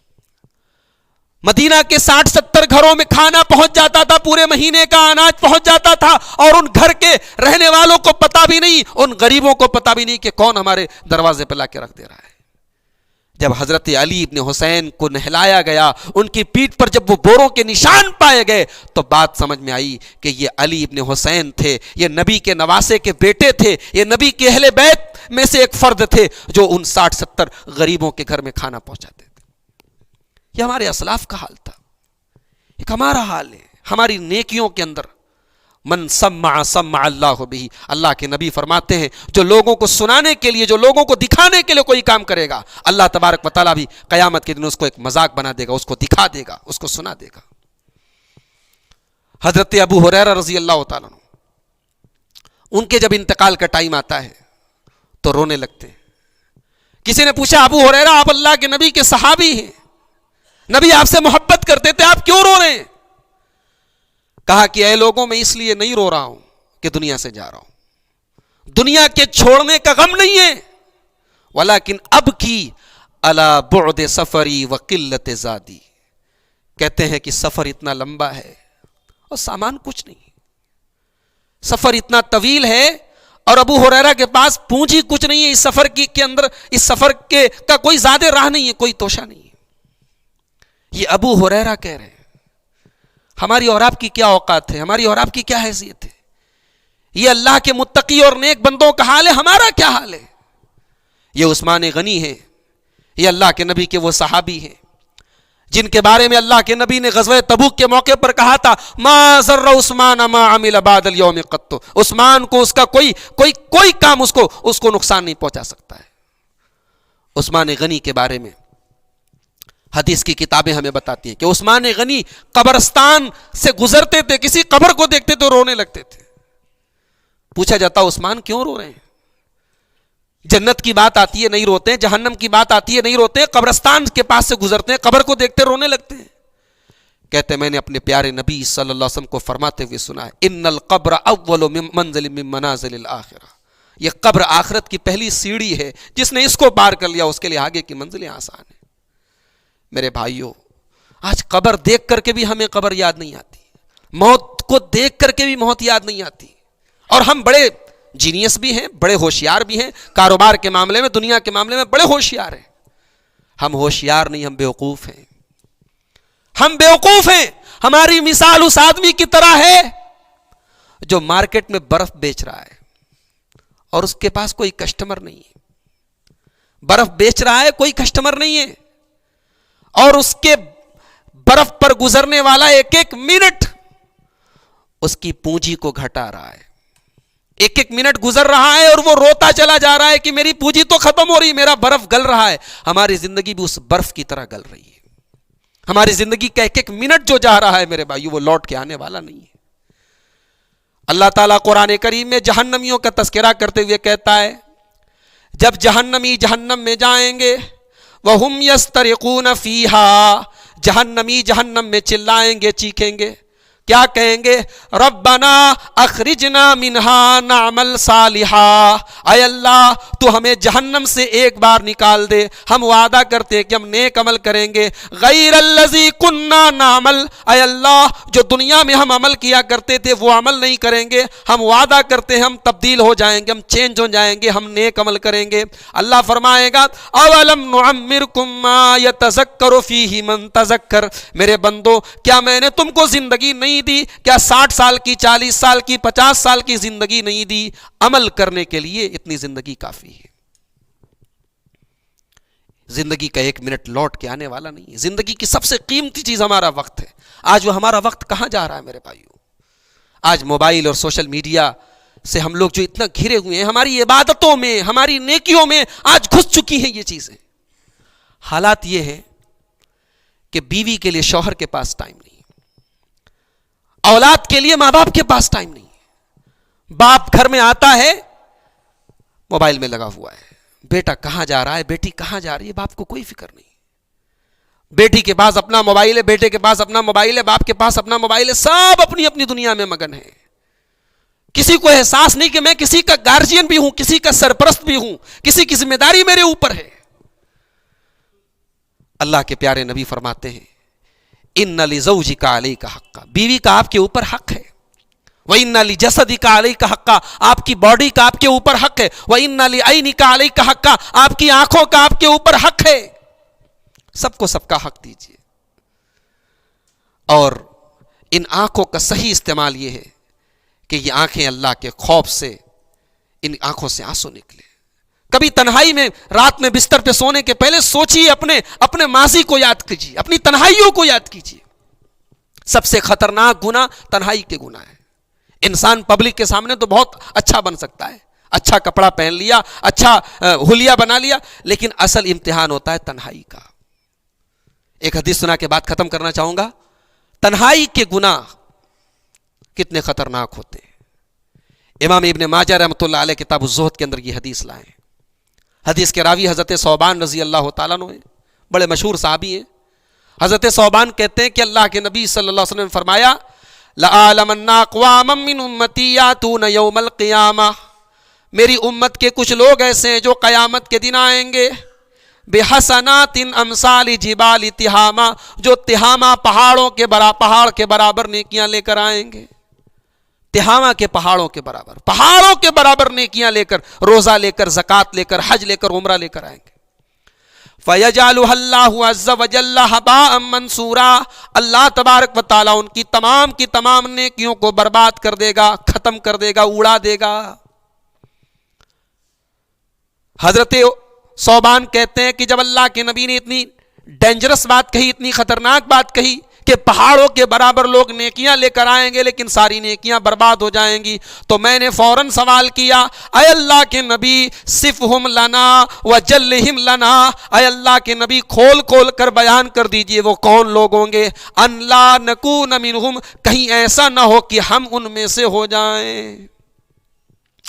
مدینہ کے 60-70 گھروں میں کھانا پہنچ جاتا تھا, پورے مہینے کا اناج پہنچ جاتا تھا, اور ان گھر کے رہنے والوں کو پتا بھی نہیں, ان غریبوں کو پتا بھی نہیں کہ کون ہمارے دروازے پہ لا کے رکھ دے رہا ہے. جب حضرت علی ابن حسین کو نہلایا گیا، ان کی پیٹھ پر جب وہ بوروں کے نشان پائے گئے تو بات سمجھ میں آئی کہ یہ علی ابن حسین تھے، یہ نبی کے نواسے کے بیٹے تھے، یہ نبی کے اہل بیت میں سے ایک فرد تھے جو ان 60-70 غریبوں کے گھر میں کھانا پہنچاتے تھے۔ یہ ہمارے اسلاف کا حال تھا، ایک ہمارا حال ہے ہماری نیکیوں کے اندر۔ من سمع سمع اللہ بہ، اللہ کے نبی فرماتے ہیں جو لوگوں کو سنانے کے لیے، جو لوگوں کو دکھانے کے لیے کوئی کام کرے گا، اللہ تبارک و تعالیٰ بھی قیامت کے دن اس کو ایک مذاق بنا دے گا، اس کو دکھا دے گا، اس کو سنا دے گا۔ حضرت ابو ہریرہ رضی اللہ تعالیٰ عنہ، ان کے جب انتقال کا ٹائم آتا ہے تو رونے لگتے ہیں۔ کسی نے پوچھا ابو ہریرہ آپ اللہ کے نبی کے صحابی ہیں، نبی آپ سے محبت کرتے تھے، آپ کیوں رو رہے ہیں؟ کہا کہ اے لوگوں، میں اس لیے نہیں رو رہا ہوں کہ دنیا سے جا رہا ہوں، دنیا کے چھوڑنے کا غم نہیں ہے، ولیکن اب کی علی بعد سفری و قلت زادی، کہتے ہیں کہ سفر اتنا لمبا ہے اور سامان کچھ نہیں، سفر اتنا طویل ہے اور ابو ہریرہ کے پاس پونجی کچھ نہیں ہے، اس سفر کے اندر، اس سفر کا کوئی زیادہ راہ نہیں ہے، کوئی توشہ نہیں ہے۔ یہ ابو ہریرہ کہہ رہے ہیں۔ ہماری اور آپ کی کیا اوقات ہے، ہماری اور آپ کی کیا حیثیت ہے؟ یہ اللہ کے متقی اور نیک بندوں کا حال ہے، ہمارا کیا حال ہے؟ یہ عثمان غنی ہے، یہ اللہ کے نبی کے وہ صحابی ہیں جن کے بارے میں اللہ کے نبی نے غزوہ تبوک کے موقع پر کہا تھا ما ضر عثمان ما عمل بعد اليوم قط، عثمان کو اس کا کوئی کام اس کو نقصان نہیں پہنچا سکتا ہے۔ عثمان غنی کے بارے میں حدیث کی کتابیں ہمیں بتاتی ہیں کہ عثمان غنی قبرستان سے گزرتے تھے، کسی قبر کو دیکھتے تو رونے لگتے تھے۔ پوچھا جاتا عثمان کیوں رو رہے ہیں؟ جنت کی بات آتی ہے نہیں روتے ہیں، جہنم کی بات آتی ہے نہیں روتے ہیں، قبرستان کے پاس سے گزرتے ہیں، قبر کو دیکھتے رونے لگتے ہیں۔ کہتے ہیں میں نے اپنے پیارے نبی صلی اللہ علیہ وسلم کو فرماتے ہوئے سنا ہے ان القبر اول منزل من منازل الاخرہ، یہ قبر آخرت کی پہلی سیڑھی ہے، جس نے اس کو پار کر لیا اس کے لیے آگے کی منزلیں آسان ہیں۔ میرے بھائیوں، آج قبر دیکھ کر کے بھی ہمیں قبر یاد نہیں آتی، موت کو دیکھ کر کے بھی موت یاد نہیں آتی، اور ہم بڑے جینیس بھی ہیں، بڑے ہوشیار بھی ہیں، کاروبار کے معاملے میں، دنیا کے معاملے میں بڑے ہوشیار ہیں۔ ہم ہوشیار نہیں، ہم بیوقوف ہیں، ہم بیوقوف ہیں۔ ہماری مثال اس آدمی کی طرح ہے جو مارکیٹ میں برف بیچ رہا ہے اور اس کے پاس کوئی کسٹمر نہیں ہے، برف بیچ رہا ہے، کوئی کسٹمر نہیں ہے، اور اس کے برف پر گزرنے والا ایک ایک منٹ اس کی پونجی کو گھٹا رہا ہے، ایک ایک منٹ گزر رہا ہے اور وہ روتا چلا جا رہا ہے کہ میری پونجی تو ختم ہو رہی، میرا برف گل رہا ہے۔ ہماری زندگی بھی اس برف کی طرح گل رہی ہے، ہماری زندگی کا ایک ایک منٹ جو جا رہا ہے میرے بھائیو وہ لوٹ کے آنے والا نہیں ہے۔ اللہ تعالیٰ قرآن کریم میں جہنمیوں کا تذکرہ کرتے ہوئے کہتا ہے جب جہنمی جہنم میں جائیں گے وَهُمْ يَسْتَرِقُونَ فِيهَا، جہنمی جہنم میں چلائیں گے، چیخیں گے، کیا کہیں گے؟ ربنا اخرجنا منہا نعمل صالحا، اے اللہ تو ہمیں جہنم سے ایک بار نکال دے، ہم وعدہ کرتے کہ ہم نیک عمل کریں گے، غیر الذی کننا نعمل، اے اللہ جو دنیا میں ہم عمل کیا کرتے تھے وہ عمل نہیں کریں گے، ہم وعدہ کرتے ہیں ہم تبدیل ہو جائیں گے، ہم چینج ہو جائیں گے، ہم نیک عمل کریں گے۔ اللہ فرمائے گا اولم نعمرکم ما یتذکر فیہ من تذکر، میرے بندو کیا میں نے تم کو زندگی نہیں دی؟ کیا 60 سال کی، 40 سال کی، 50 سال کی زندگی نہیں دی؟ عمل کرنے کے لیے اتنی زندگی کافی ہے۔ زندگی کا ایک منٹ لوٹ کے آنے والا نہیں ہے، زندگی کی سب سے قیمتی چیز ہمارا وقت ہے۔ آج وہ ہمارا وقت کہاں جا رہا ہے میرے بھائیو؟ آج موبائل اور سوشل میڈیا سے ہم لوگ جو اتنا گھرے ہوئے ہیں، ہماری عبادتوں میں، ہماری نیکیوں میں آج گھس چکی ہیں یہ چیزیں۔ حالات یہ ہے کہ بیوی کے لیے شوہر کے پاس ٹائم نہیں، اولاد کے لیے ماں باپ کے پاس ٹائم نہیں ہے۔ باپ گھر میں آتا ہے موبائل میں لگا ہوا ہے، بیٹا کہاں جا رہا ہے، بیٹی کہاں جا رہی ہے، باپ کو کوئی فکر نہیں۔ بیٹی کے پاس اپنا موبائل ہے، بیٹے کے پاس اپنا موبائل ہے، باپ کے پاس اپنا موبائل ہے، سب اپنی اپنی دنیا میں مگن ہے۔ کسی کو احساس نہیں کہ میں کسی کا گارجین بھی ہوں، کسی کا سرپرست بھی ہوں، کسی کی ذمہ داری میرے اوپر ہے۔ اللہ کے پیارے نبی فرماتے ہیں ان لزوجک علیک حقا، بیوی کا آپ کے اوپر حق ہے، وَإِنَّ لِجَسَدِكَ عَلَيْكَ حَقًّا، آپ کی باڈی کا آپ کے اوپر حق ہے، وَإِنَّ لِعَيْنِكَ عَلَيْكَ حَقًّا، آپ کی آنکھوں کا آپ کے اوپر حق ہے۔ سب کو سب کا حق دیجیے. اور ان آنکھوں کا صحیح استعمال یہ ہے کہ یہ آنکھیں اللہ کے خوف سے ان آنکھوں سے آنسو نکلے. کبھی تنہائی میں رات میں بستر پہ سونے کے پہلے سوچیے, اپنے ماضی کو یاد کیجیے, اپنی تنہائیوں کو یاد کیجیے. سب سے خطرناک گناہ تنہائی کے گناہ ہے. انسان پبلک کے سامنے تو بہت اچھا بن سکتا ہے, اچھا کپڑا پہن لیا, اچھا حلیہ بنا لیا, لیکن اصل امتحان ہوتا ہے تنہائی کا. ایک حدیث سنا کے بات ختم کرنا چاہوں گا. تنہائی کے گناہ کتنے خطرناک ہوتے ہیں. امام ابن ماجہ رحمۃ اللہ علیہ کتاب الزہد کے اندر یہ حدیث لائے. حدیث کے راوی حضرت ثوبان رضی اللہ تعالیٰ عنہ ہیں, بڑے مشہور صحابی ہیں. حضرت ثوبان کہتے ہیں کہ اللہ کے نبی صلی اللہ علیہ وسلم نے فرمایا, لَأَعْلَمَنَّ أَقْوَامًا مِّنْ أُمَّتِي يَأْتُونَ يَوْمَ الْقِيَامَةِ, میری امت کے کچھ لوگ ایسے ہیں جو قیامت کے دن آئیں گے, بِحَسَنَاتٍ أَمْثَالِ جِبَالِ تِہَامَہ, جو تہامہ پہاڑ کے برابر نیکیاں لے کر آئیں گے. تہامہ کے پہاڑوں کے برابر نیکیاں لے کر, روزہ لے کر, زکوٰۃ لے کر, حج لے کر, عمرہ لے کر آئیں گے. فَيَجْعَلُهَا اللَّهُ عَزَّ وَجَلَّ هَبَاءً مَنْثُورًا, اللہ تبارک و تعالیٰ ان کی تمام نیکیوں کو برباد کر دے گا, ختم کر دے گا, اڑا دے گا. حضرت ثوبان کہتے ہیں کہ جب اللہ کے نبی نے اتنی ڈینجرس بات کہی, اتنی خطرناک بات کہی کہ پہاڑوں کے برابر لوگ نیکیاں لے کر آئیں گے لیکن ساری نیکیاں برباد ہو جائیں گی, تو میں نے فوراً سوال کیا, اے اللہ کے نبی صفہم لنا وجلہم لنا, اے اللہ کے نبی کھول کر بیان کر دیجئے وہ کون لوگ ہوں گے, ان لا نکون منہم, کہیں ایسا نہ ہو کہ ہم ان میں سے ہو جائیں.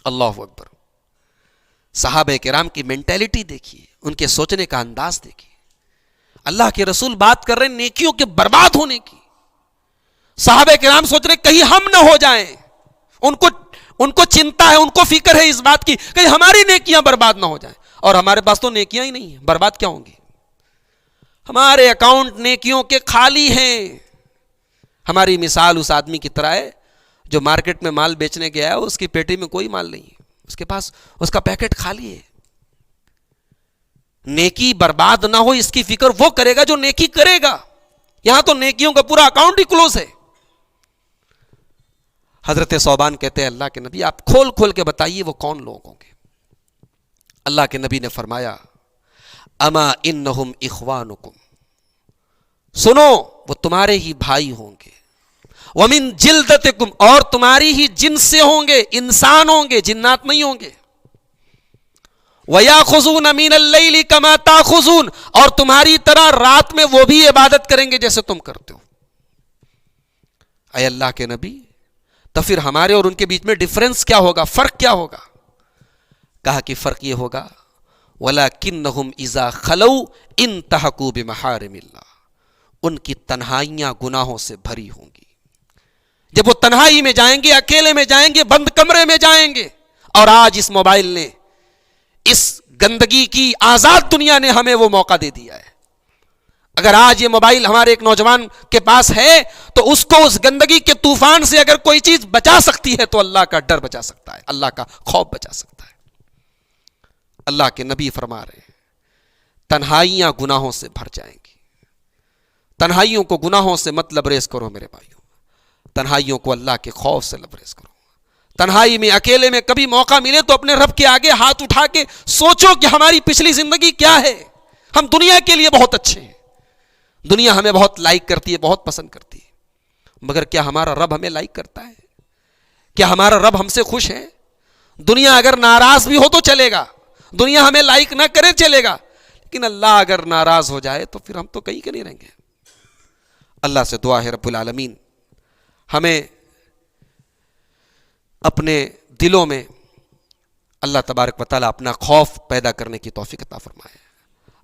اللہ اکبر. صحابہ کرام کی مینٹیلٹی دیکھیے, ان کے سوچنے کا انداز دیکھیے. اللہ کے رسول بات کر رہے ہیں نیکیوں کے برباد ہونے کی, صحابہ کرام سوچ رہے کہیں ہم نہ ہو جائیں. ان کو چنتا ہے, ان کو فکر ہے اس بات کی کہیں ہماری نیکیاں برباد نہ ہو جائیں. اور ہمارے پاس تو نیکیاں ہی نہیں ہیں, برباد کیا ہوں گی. ہمارے اکاؤنٹ نیکیوں کے خالی ہیں. ہماری مثال اس آدمی کی طرح ہے جو مارکیٹ میں مال بیچنے گیا ہے, اس کی پیٹی میں کوئی مال نہیں ہے, اس کے پاس اس کا پیکٹ خالی ہے. نیکی برباد نہ ہو اس کی فکر وہ کرے گا جو نیکی کرے گا. یہاں تو نیکیوں کا پورا اکاؤنٹ ہی کلوز ہے. حضرت ثوبان کہتے ہیں اللہ کے نبی آپ کھول کے بتائیے وہ کون لوگ ہوں گے. اللہ کے نبی نے فرمایا, اما انہم اخوانکم, سنو وہ تمہارے ہی بھائی ہوں گے, ومن جلدتکم, اور تمہاری ہی جنس سے ہوں گے, انسان ہوں گے, جنات نہیں ہوں گے. وَيَأْخُذُونَ مِنَ اللَّيْلِ كَمَا تَأْخُذُونَ, اور تمہاری طرح رات میں وہ بھی عبادت کریں گے جیسے تم کرتے ہو. اے اللہ کے نبی تو پھر ہمارے اور ان کے بیچ میں ڈفرنس کیا ہوگا, فرق کیا ہوگا؟ کہا کہ فرق یہ ہوگا وَلَكِنَّهُمْ إِذَا خَلَوْا انْتَهَكُوا بِمَحَارِمِ اللَّهِ, ان کی تنہائیاں گناہوں سے بھری ہوں گی. جب وہ تنہائی میں جائیں گے, اکیلے میں جائیں گے, بند کمرے میں جائیں گے. اور آج اس موبائل نے, اس گندگی کی آزاد دنیا نے ہمیں وہ موقع دے دیا ہے. اگر آج یہ موبائل ہمارے ایک نوجوان کے پاس ہے تو اس کو اس گندگی کے طوفان سے اگر کوئی چیز بچا سکتی ہے تو اللہ کا ڈر بچا سکتا ہے, اللہ کا خوف بچا سکتا ہے. اللہ کے نبی فرما رہے ہیں تنہائیاں گناہوں سے بھر جائیں گی. تنہائیوں کو گناہوں سے مت لبریز کرو میرے بھائیوں, تنہائیوں کو اللہ کے خوف سے لبریز کرو. تنہائی میں, اکیلے میں کبھی موقع ملے تو اپنے رب کے آگے ہاتھ اٹھا کے سوچو کہ ہماری پچھلی زندگی کیا ہے. ہم دنیا کے لیے بہت اچھے ہیں, دنیا ہمیں بہت لائک کرتی ہے, بہت پسند کرتی ہے, مگر کیا ہمارا رب ہمیں لائک کرتا ہے؟ کیا ہمارا رب ہم سے خوش ہے؟ دنیا اگر ناراض بھی ہو تو چلے گا, دنیا ہمیں لائک نہ کرے چلے گا, لیکن اللہ اگر ناراض ہو جائے تو پھر ہم تو کہیں کے نہیں رہیں گے. اللہ سے دعا ہے رب العالمین ہمیں اپنے دلوں میں اللہ تبارک و تعالیٰ اپنا خوف پیدا کرنے کی توفیق عطا فرمائے.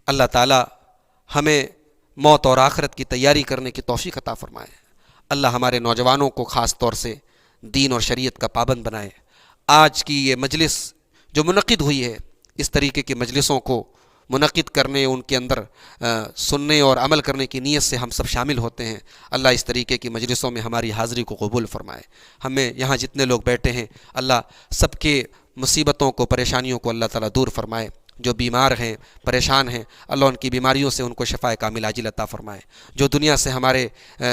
اللہ تعالیٰ ہمیں موت اور آخرت کی تیاری کرنے کی توفیق عطا فرمائے. اللہ ہمارے نوجوانوں کو خاص طور سے دین اور شریعت کا پابند بنائے. آج کی یہ مجلس جو منعقد ہوئی ہے, اس طریقے کی مجلسوں کو منعقد کرنے, ان کے اندر سننے اور عمل کرنے کی نیت سے ہم سب شامل ہوتے ہیں. اللہ اس طریقے کی مجلسوں میں ہماری حاضری کو قبول فرمائے. ہمیں یہاں جتنے لوگ بیٹھے ہیں اللہ سب کے مصیبتوں کو, پریشانیوں کو اللہ تعالیٰ دور فرمائے. جو بیمار ہیں، پریشان ہیں، اللہ ان کی بیماریوں سے ان کو شفاء کامل عاجل عطا فرمائے۔ جو دنیا سے ہمارے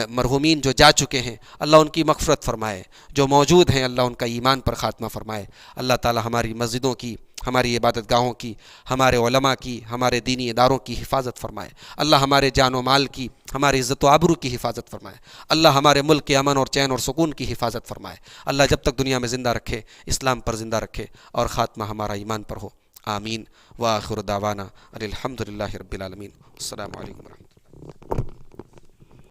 مرحومین جو جا چکے ہیں، اللہ ان کی مغفرت فرمائے۔ جو موجود ہیں، اللہ ان کا ایمان پر خاتمہ فرمائے۔ اللہ تعالی ہماری مسجدوں کی، ہماری عبادت گاہوں کی، ہمارے علماء کی، ہمارے دینی اداروں کی حفاظت فرمائے۔ اللہ ہمارے جان و مال کی، ہماری عزت و آبرو کی حفاظت فرمائے۔ اللہ ہمارے ملک کے امن اور چین اور سکون کی حفاظت فرمائے۔ اللہ جب تک دنیا میں زندہ رکھے، اسلام پر زندہ رکھے اور خاتمہ ہمارا ایمان پر ہو۔ آمین۔ وآخر دعوانا الحمدللہ رب العالمین۔ السلام علیکم ورحمۃ اللہ۔